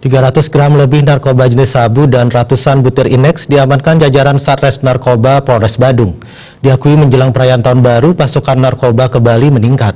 300 gram lebih narkoba jenis sabu dan ratusan butir Inex diamankan jajaran Satres Narkoba Polres Badung. Diakui menjelang perayaan Tahun Baru, pasokan narkoba ke Bali meningkat.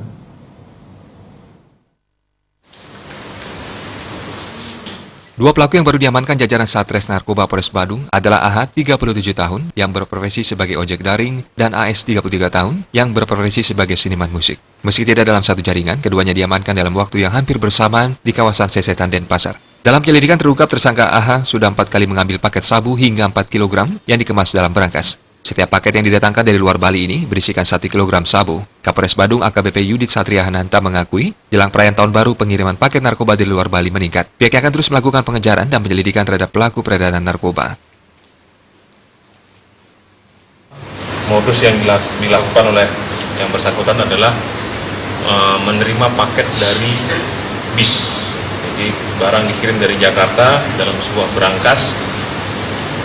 Dua pelaku yang baru diamankan jajaran Satres Narkoba Polres Badung adalah AH 37 tahun yang berprofesi sebagai ojek daring dan AS 33 tahun yang berprofesi sebagai seniman musik. Meski tidak dalam satu jaringan, keduanya diamankan dalam waktu yang hampir bersamaan di kawasan Sesetan Denpasar. Dalam penyelidikan terungkap tersangka AH sudah 4 kali mengambil paket sabu hingga 4 kg yang dikemas dalam berangkas. Setiap paket yang didatangkan dari luar Bali ini berisikan 1 kg sabu. Kapolres Badung AKBP Yudit Satria Hananta mengakui, jelang perayaan Tahun Baru pengiriman paket narkoba dari luar Bali meningkat. Pihaknya akan terus melakukan pengejaran dan penyelidikan terhadap pelaku peredaran narkoba. Modus yang dilakukan oleh yang bersangkutan adalah menerima paket dari bis. Jadi barang dikirim dari Jakarta dalam sebuah berangkas,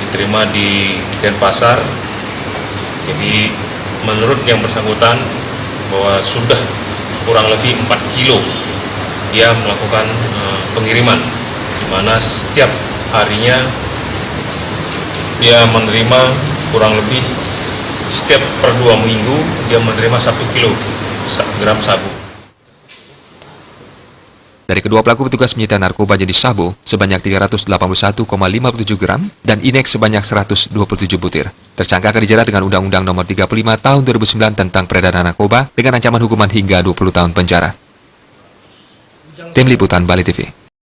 diterima di Denpasar. Jadi menurut yang bersangkutan bahwa sudah kurang lebih 4 kilo dia melakukan pengiriman, di mana setiap harinya dia menerima kurang lebih setiap per 2 minggu dia menerima 1 kilogram sabu. Dari kedua pelaku petugas menyita narkoba jenis sabu sebanyak 381,57 gram dan Inex sebanyak 127 butir. Tersangka akan dijerat dengan Undang-Undang Nomor 35 Tahun 2009 tentang peredaran narkoba dengan ancaman hukuman hingga 20 tahun penjara. Tim Liputan Bali TV.